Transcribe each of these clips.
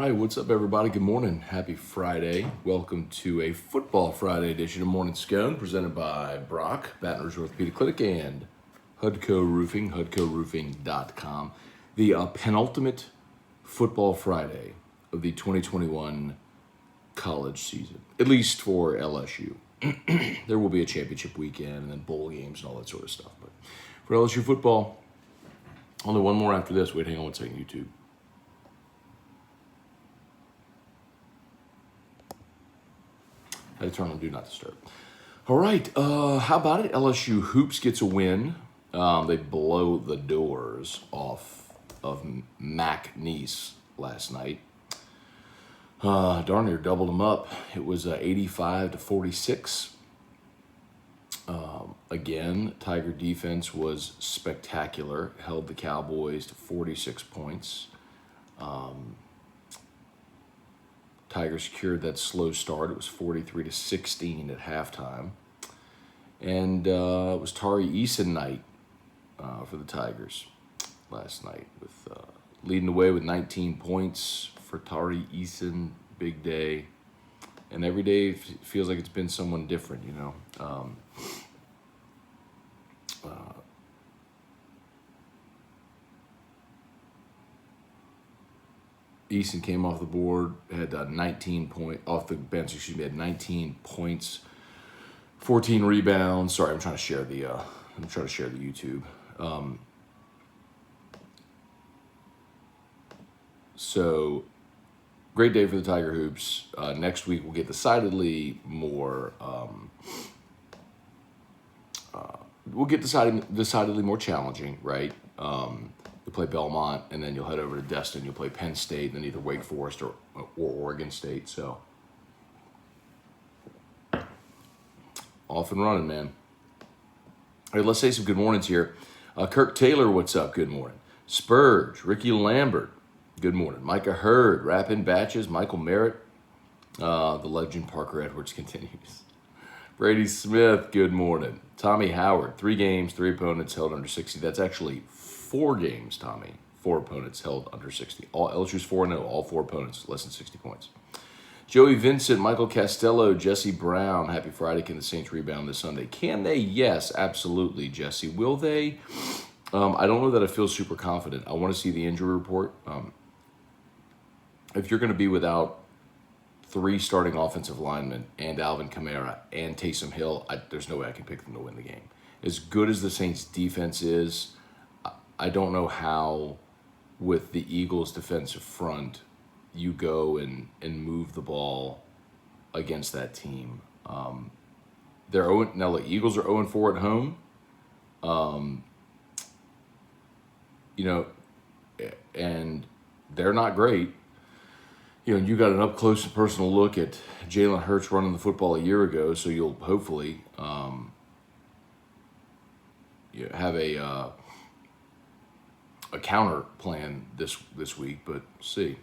right, what's up, everybody? Good morning. Happy Friday. Welcome to a Football Friday edition of Morning Scone, presented by Brock, Baton Rouge Orthopedic Clinic, and Hudco Roofing, hudcoroofing.com. The penultimate Football Friday of the 2021 college season, at least for LSU. There will be a championship weekend and then bowl games and all that sort of stuff. But for LSU football, only one more after this. Wait, hang on one second, YouTube. I had to turn on Do Not Disturb. All right, how about it? LSU Hoops gets a win. They blow the doors off of McNeese last night. Darn near doubled them up. It was 85-46. Again, Tiger defense was spectacular. Held the Cowboys to 46 points. Tigers secured that slow start. It was 43-16 at halftime. And it was Tari Eason night for the Tigers last night, with leading the way with 19 points for Tari Eason. Big day. And every day feels like it's been someone different, you know. Easton came off the board, had 19 points off the bench. Had 19 points, 14 rebounds. Sorry, I'm trying to share the YouTube. So great day for the Tiger Hoops. Next week we'll get decidedly more. Decidedly more challenging, right? You'll play Belmont, and then you'll head over to Destin. You'll play Penn State, and then either Wake Forest or Oregon State. So, off and running, man. All right, let's say some good mornings here. Kirk Taylor, what's up? Good morning. Spurge, Ricky Lambert, good morning. Micah Hurd, Rappin' Batches, Michael Merritt. The legend Parker Edwards continues. Brady Smith, good morning. Tommy Howard, 3 games, 3 opponents held under 60. That's actually 4 games, Tommy. 4 opponents held under 60. All LSU's 4-0, all 4 opponents less than 60 points. Joey Vincent, Michael Costello, Jesse Brown. Happy Friday. Can the Saints rebound this Sunday? Can they? Yes, absolutely, Jesse. Will they? I don't know that I feel super confident. I want to see the injury report. If you're going to be without 3 starting offensive linemen and Alvin Kamara and Taysom Hill, there's no way I can pick them to win the game. As good as the Saints' defense is, I don't know how, with the Eagles' defensive front, you go and move the ball against that team. They're 0, now the Eagles are 0-4 at home. And they're not great. You got an up-close and personal look at Jalen Hurts running the football a year ago, so you'll hopefully have a counter plan this week, but see.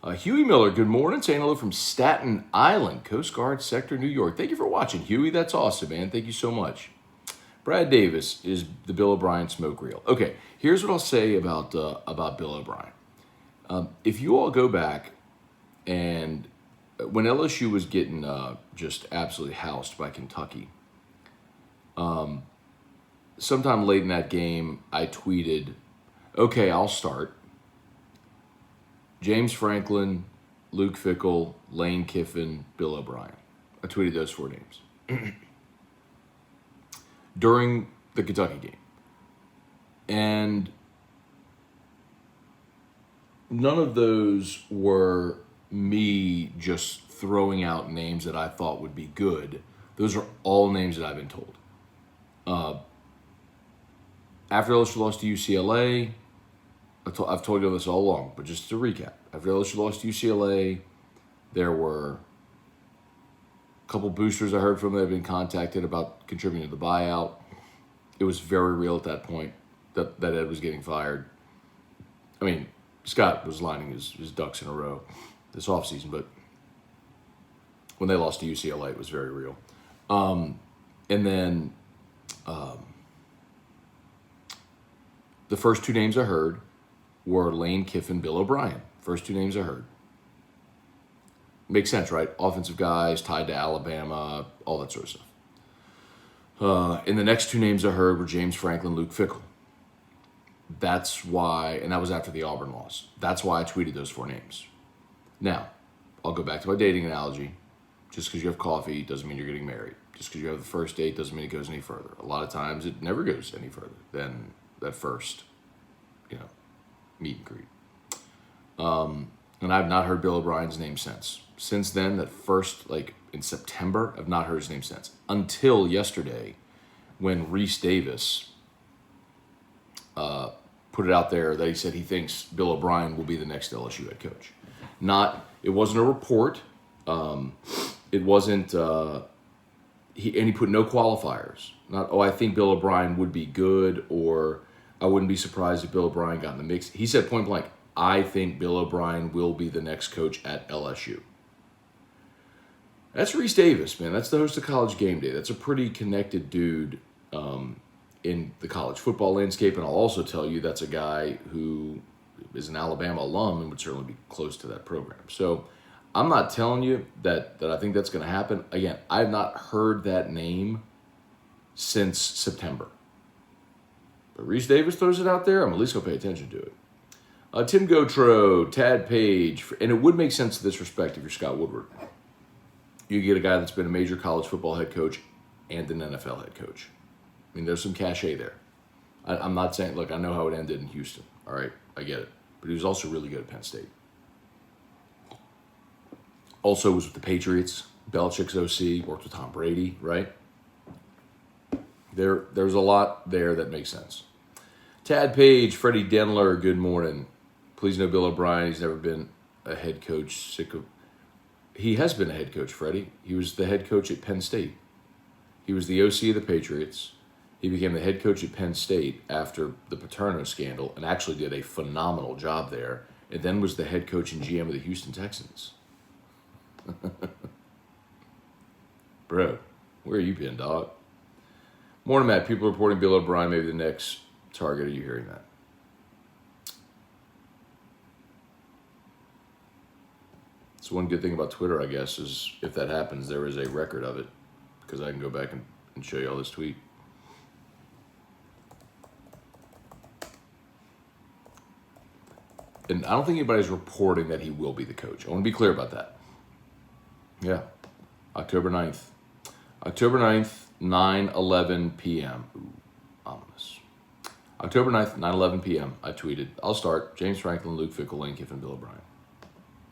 Huey Miller, good morning. Saying hello from Staten Island, Coast Guard Sector, New York. Thank you for watching, Huey. That's awesome, man. Thank you so much. Brad Davis is the Bill O'Brien smoke reel. Okay, here's what I'll say about Bill O'Brien. If you all go back, and when LSU was getting just absolutely housed by Kentucky, sometime late in that game, I tweeted, okay, I'll start. James Franklin, Luke Fickell, Lane Kiffin, Bill O'Brien. I tweeted those 4 names during the Kentucky game. And none of those were me just throwing out names that I thought would be good. Those are all names that I've been told. After LSU lost to UCLA, I've told you this all along, but just to recap. After LSU lost to UCLA, there were a couple boosters I heard from that had been contacted about contributing to the buyout. It was very real at that point that Ed was getting fired. I mean, Scott was lining his ducks in a row this offseason, but when they lost to UCLA, it was very real. And then the first 2 names I heard were Lane Kiffin, Bill O'Brien. First 2 names I heard. Makes sense, right? Offensive guys tied to Alabama, all that sort of stuff. And the next two names I heard were James Franklin, Luke Fickell. That's why, and that was after the Auburn loss. That's why I tweeted those four names. Now, I'll go back to my dating analogy. Just because you have coffee doesn't mean you're getting married. Just because you have the first date doesn't mean it goes any further. A lot of times it never goes any further than that first, meet and greet. And I've not heard Bill O'Brien's name since. Since then, that first, in September, I've not heard his name since. Until yesterday, when Reese Davis put it out there that he said he thinks Bill O'Brien will be the next LSU head coach. It wasn't a report. It wasn't, he put no qualifiers. Not, I think Bill O'Brien would be good, or I wouldn't be surprised if Bill O'Brien got in the mix. He said point blank, I think Bill O'Brien will be the next coach at LSU. That's Reese Davis, man. That's the host of College Game Day. That's a pretty connected dude in the college football landscape. And I'll also tell you that's a guy who is an Alabama alum and would certainly be close to that program. So I'm not telling you that I think that's going to happen. Again, I've not heard that name since September. But Reese Davis throws it out there, I'm at least going to pay attention to it. Tim Gotro, Tad Page, and it would make sense in this respect if you're Scott Woodward. You get a guy that's been a major college football head coach and an NFL head coach. I mean, there's some cachet there. I'm not saying, look, I know how it ended in Houston. All right, I get it. But he was also really good at Penn State. Also was with the Patriots, Belichick's OC, worked with Tom Brady, right? There's a lot there that makes sense. Tad Page, Freddie Denler, good morning. Please know Bill O'Brien. He's never been a head coach. He has been a head coach, Freddie. He was the head coach at Penn State. He was the OC of the Patriots. He became the head coach at Penn State after the Paterno scandal and actually did a phenomenal job there, and then was the head coach and GM of the Houston Texans. Bro, where you been, dog? Morning, Matt. People reporting Bill O'Brien may be the next target. Are you hearing that? So one good thing about Twitter, I guess, is if that happens, there is a record of it, because I can go back and show you all this tweet. And I don't think anybody's reporting that he will be the coach. I want to be clear about that. Yeah, October 9th. October 9th, 9:11 p.m. Ooh, ominous. October 9th, 9:11 p.m. I tweeted, I'll start James Franklin, Luke Fickell, Lane Kiffin, Bill O'Brien.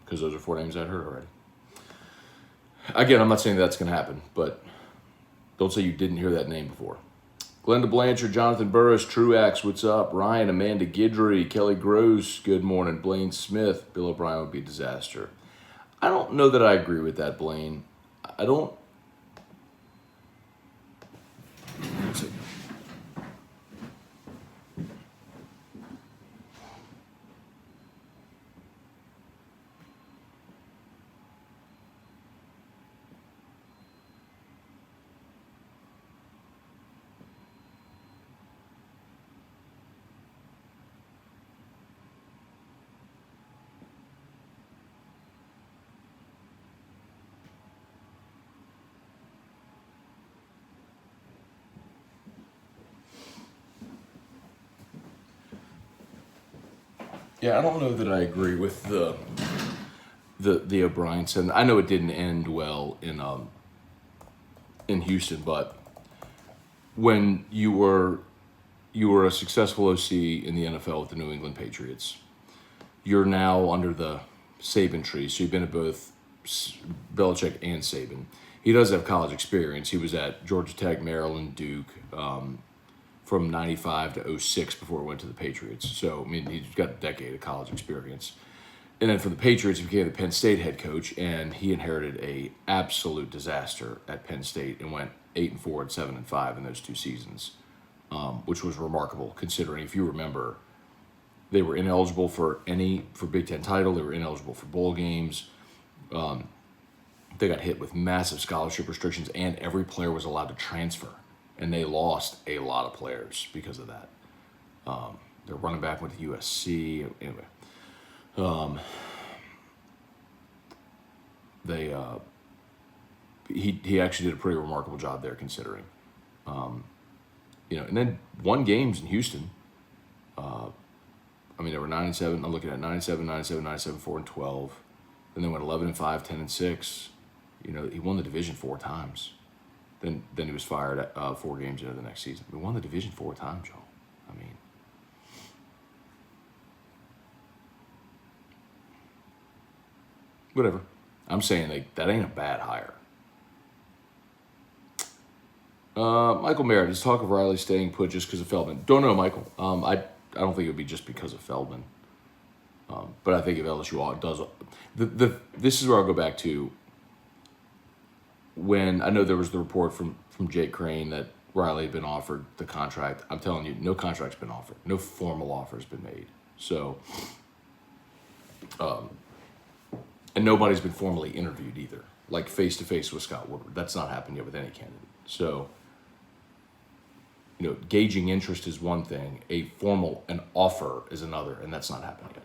Because those are four names I'd heard already. Again, I'm not saying that's going to happen, but don't say you didn't hear that name before. Glenda Blanchard, Jonathan Burris, Truax, what's up? Ryan, Amanda Guidry, Kelly Gross, good morning. Blaine Smith, Bill O'Brien would be a disaster. I don't know that I agree with that, Blaine. I don't. Let's see. Yeah, I don't know that I agree with the O'Brien sentence. I know it didn't end well in Houston, but when you were a successful OC in the NFL with the New England Patriots, you're now under the Saban tree. So you've been at both Belichick and Saban. He does have college experience. He was at Georgia Tech, Maryland, Duke, from 95 to 06 before he went to the Patriots. So, I mean, he's got a decade of college experience. And then for the Patriots, he became the Penn State head coach, and he inherited a absolute disaster at Penn State and went 8-4 and 7-5 in those two seasons, which was remarkable considering, if you remember, they were ineligible for Big Ten title. They were ineligible for bowl games. They got hit with massive scholarship restrictions, and every player was allowed to transfer. And they lost a lot of players because of that. Their running back went to USC. Anyway. he actually did a pretty remarkable job there considering. And then won games in Houston. They were 9-7. I'm looking at 9-7, 9-7, 9-7, 4-12. Then they went 11-5, 10-6. He won the division 4 times. Then he was fired at 4 games into the next season. We won the division 4 times, y'all. Whatever. I'm saying that ain't a bad hire. Michael Merritt, does talk of Riley staying put just because of Feldman? Don't know, Michael. I don't think it would be just because of Feldman. But I think if LSU does, this is where I'll go back to when I know there was the report from Jake Crane that Riley had been offered the contract. I'm telling you, no contract's been offered. No formal offer has been made. So, and nobody's been formally interviewed either, like face-to-face with Scott Woodward. That's not happened yet with any candidate. So, gauging interest is one thing. An offer is another, and that's not happening yet.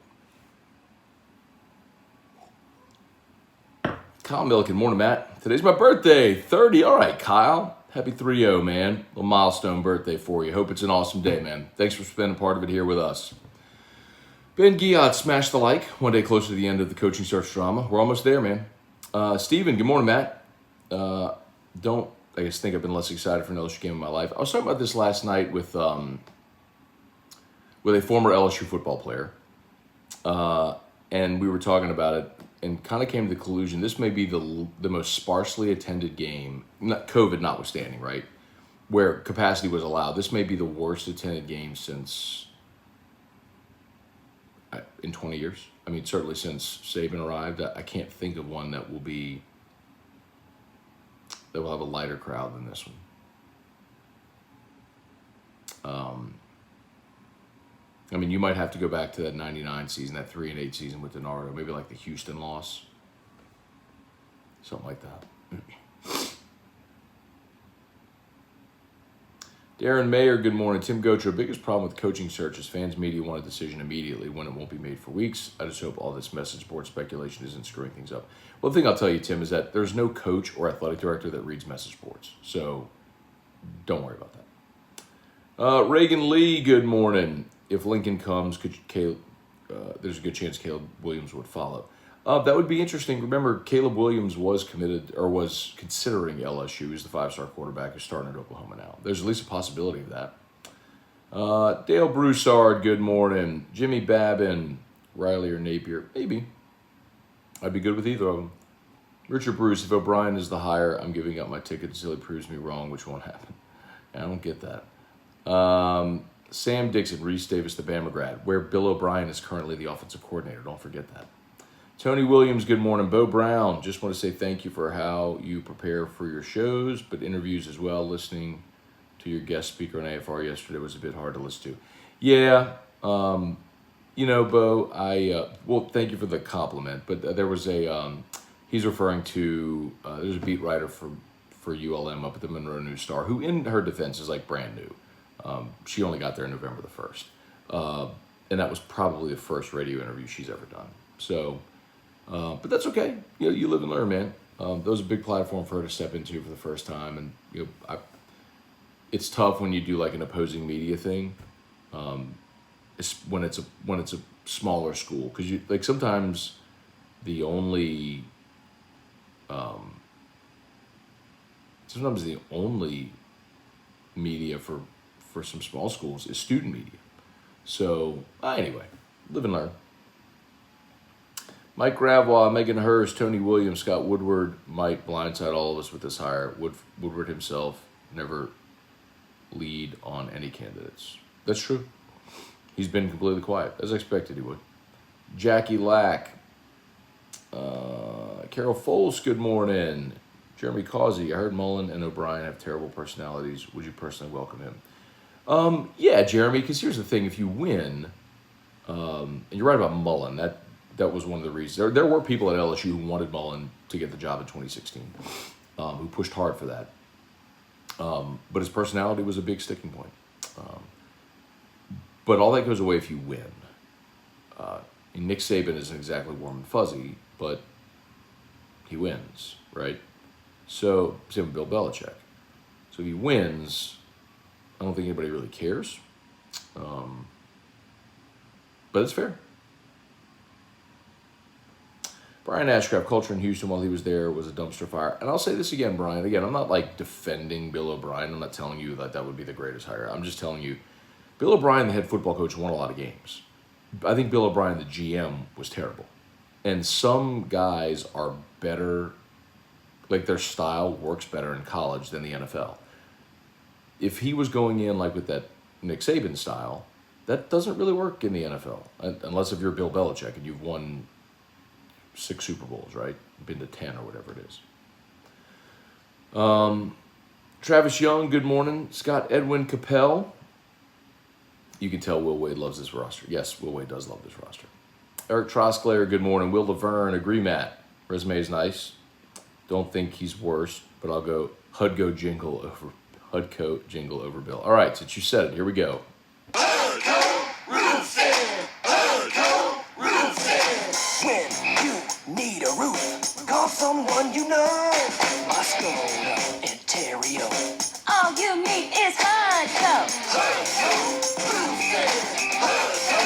Kyle Milliken, morning, Matt. Today's my birthday, 30. All right, Kyle. Happy 3-0, man. A milestone birthday for you. Hope it's an awesome day, man. Thanks for spending part of it here with us. Ben Giat, smash the like. One day closer to the end of the coaching search drama. We're almost there, man. Steven, good morning, Matt. I think I've been less excited for an LSU game in my life. I was talking about this last night with a former LSU football player. And we were talking about it and kind of came to the conclusion this may be the most sparsely attended game, not COVID notwithstanding, right, where capacity was allowed. This may be the worst attended game since in 20 years. Certainly since Saban arrived. I can't think of one that will have a lighter crowd than this one. You might have to go back to that 99 season, that 3-8 season with DiNardo, maybe like the Houston loss. Something like that. Darren Mayer, good morning. Tim Gocho, biggest problem with coaching search is fans media want a decision immediately when it won't be made for weeks. I just hope all this message board speculation isn't screwing things up. One thing I'll tell you, Tim, is that there's no coach or athletic director that reads message boards. So don't worry about that. Reagan Lee, good morning. If Lincoln comes, there's a good chance Caleb Williams would follow. That would be interesting. Remember, Caleb Williams was considering LSU. He's the 5-star quarterback who's starting at Oklahoma now. There's at least a possibility of that. Dale Broussard, good morning. Jimmy Babin, Riley or Napier, maybe. I'd be good with either of them. Richard Bruce, if O'Brien is the hire, I'm giving up my ticket until he proves me wrong, which won't happen. I don't get that. Sam Dixon, Reese Davis, the Bama grad, where Bill O'Brien is currently the offensive coordinator. Don't forget that. Tony Williams, good morning. Bo Brown, just want to say thank you for how you prepare for your shows, but interviews as well. Listening to your guest speaker on AFR yesterday was a bit hard to listen to. Yeah, Bo, thank you for the compliment, but there was he's referring to, there's a beat writer for ULM up at the Monroe News Star, who in her defense is like brand new. She only got there November the 1st. And that was probably the first radio interview she's ever done. So, but that's okay. You live and learn, man. That was a big platform for her to step into for the first time. And, it's tough when you do like an opposing media thing. It's when it's a smaller school. Cause sometimes the only media for some small schools is student media. So, anyway, live and learn. Mike Gravois, Megan Hurst, Tony Williams, Scott Woodward might blindside all of us with this hire. Woodward himself never lead on any candidates. That's true. He's been completely quiet, as I expected he would. Jackie Lack. Carol Foles, good morning. Jeremy Causey, I heard Mullen and O'Brien have terrible personalities. Would you personally welcome him? Yeah, Jeremy, because here's the thing. If you win, and you're right about Mullen, that was one of the reasons. There were people at LSU who wanted Mullen to get the job in 2016, who pushed hard for that. But his personality was a big sticking point. But all that goes away if you win. Nick Saban isn't exactly warm and fuzzy, but he wins, right? So, same with Bill Belichick. So if he wins, I don't think anybody really cares. But it's fair. Brian Ashcraft, culture in Houston while he was there was a dumpster fire. And I'll say this again, Brian. Again, I'm not like defending Bill O'Brien. I'm not telling you that that would be the greatest hire. I'm just telling you, Bill O'Brien, the head football coach, won a lot of games. I think Bill O'Brien, the GM, was terrible. And some guys are better, like their style works better in college than the NFL. If he was going in like with that Nick Saban style, that doesn't really work in the NFL. Unless if you're Bill Belichick and you've won 6 Super Bowls, right? Been to 10 or whatever it is. Travis Young, good morning. Scott Edwin Capel. You can tell Will Wade loves this roster. Yes, Will Wade does love this roster. Eric Trosclair, good morning. Will Laverne, agree, Matt. Resume is nice. Don't think he's worse, but I'll go Hudco jingle over Bill. All right, since you said it, here we go. Hudco Roofing! Hudco Roofing! When you need a roof, call someone you know. Scone and Terrio. All you need is Hudco. Hudco Roofing! Hudco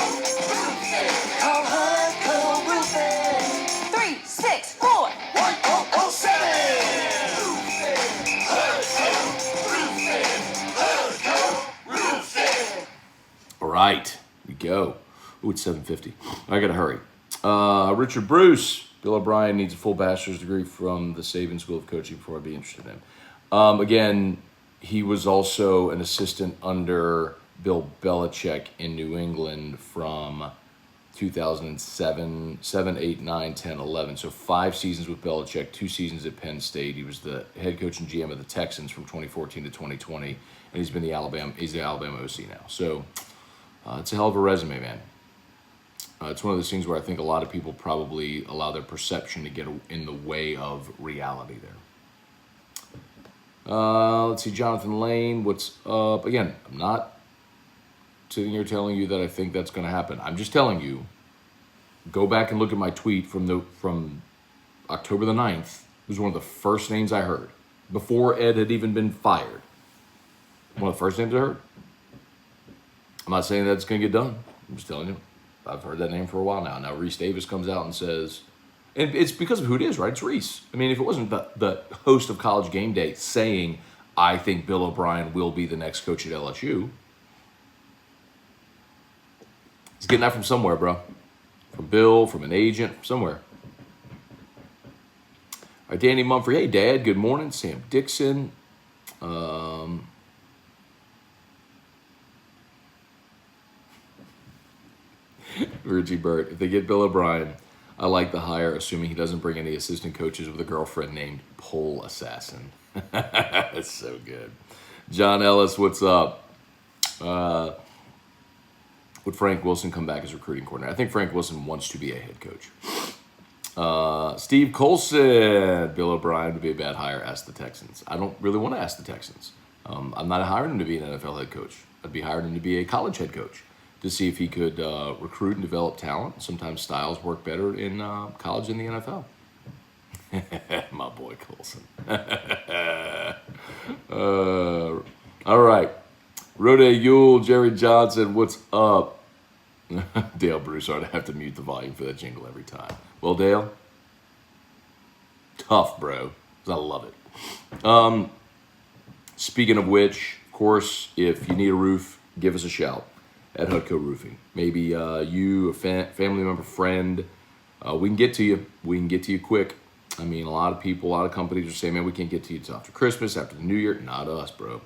Roofing! Call Hudco Roofing! 364 1007! All right, we go. Ooh, it's 7:50. I gotta hurry. Richard Bruce. Bill O'Brien needs a full bachelor's degree from the Saban School of Coaching before I'd be interested in him. Again, he was also an assistant under Bill Belichick in New England from 2007, 7, 8, 9, 10, 11. So 5 seasons with Belichick, 2 seasons at Penn State. He was the head coach and GM of the Texans from 2014 to 2020, and he's the Alabama OC now. So it's a hell of a resume, man. It's one of those things where I think a lot of people probably allow their perception to get in the way of reality there. Let's see, Jonathan Lane, what's up? Again, I'm not sitting here telling you that I think that's going to happen. I'm just telling you, go back and look at my tweet from October the 9th. It was one of the first names I heard before Ed had even been fired. One of the first names I heard. I'm not saying that's going to get done. I'm just telling you. I've heard that name for a while now. Now Reese Davis comes out and says, and it's because of who it is, right? It's Reese. I mean, if it wasn't the host of College Game Day saying, I think Bill O'Brien will be the next coach at LSU, he's getting that from somewhere, bro. From Bill, from an agent, from somewhere. All right, Danny Mumphrey. Hey, Dad. Good morning. Sam Dixon. Richie Burt. If they get Bill O'Brien, I like the hire, assuming he doesn't bring any assistant coaches with a girlfriend named Pole Assassin. That's so good. John Ellis, what's up? Would Frank Wilson come back as recruiting coordinator? I think Frank Wilson wants to be a head coach. Steve Colson. Bill O'Brien would be a bad hire. Ask the Texans. I don't really want to ask the Texans. I'm not hiring him to be an NFL head coach. I'd be hiring him to be a college head coach to see if he could recruit and develop talent. Sometimes styles work better in college than the NFL. My boy Colson. All right. Rode Yule, Jerry Johnson, what's up? Dale Broussard, I have to mute the volume for that jingle every time. Well, Dale, tough, bro. I love it. Speaking of which, of course, if you need a roof, give us a shout at Hudco Roofing. Maybe you, a family member, friend, we can get to you. We can get to you quick. I mean, a lot of people, a lot of companies are saying, man, we can't get to you until after Christmas, after the New Year. Not us, bro.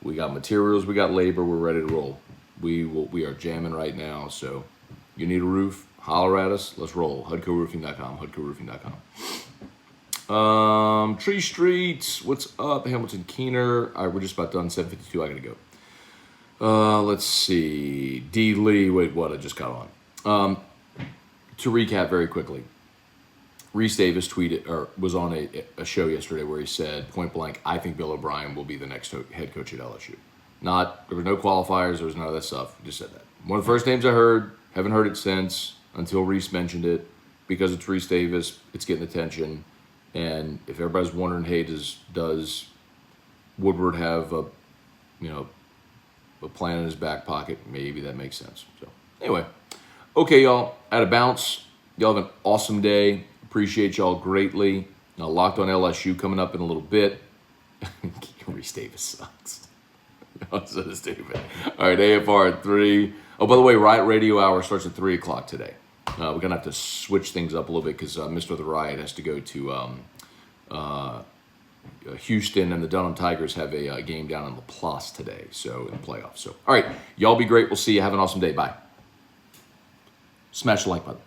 We got materials, we got labor, we're ready to roll. We are jamming right now, so you need a roof, holler at us, let's roll. HudcoRoofing.com, HudcoRoofing.com. Tree Streets, what's up? Hamilton Keener. All right, we're just about done, 7:52, I gotta go. Let's see. D. Lee. Wait, what? I just got on. To recap very quickly, Reese Davis tweeted or was on a show yesterday where he said point blank, I think Bill O'Brien will be the next head coach at LSU. There were no qualifiers. There was none of that stuff. He just said that. One of the first names I heard. Haven't heard it since until Reese mentioned it. Because it's Reese Davis, it's getting attention. And if everybody's wondering, hey, does Woodward have a plan in his back pocket? Maybe that makes sense. So anyway, okay, y'all, at a bounce. Y'all have an awesome day. Appreciate y'all greatly. Now, Locked on LSU coming up in a little bit. Reese Davis sucks. So does David. All right, AFR at 3. Oh, by the way, Riot Radio Hour starts at 3 o'clock today. We're going to have to switch things up a little bit because Mr. The Riot has to go to Houston, and the Dunham Tigers have a game down in Laplace today, so in the playoffs. So, all right, y'all be great. We'll see you. Have an awesome day. Bye. Smash the like button.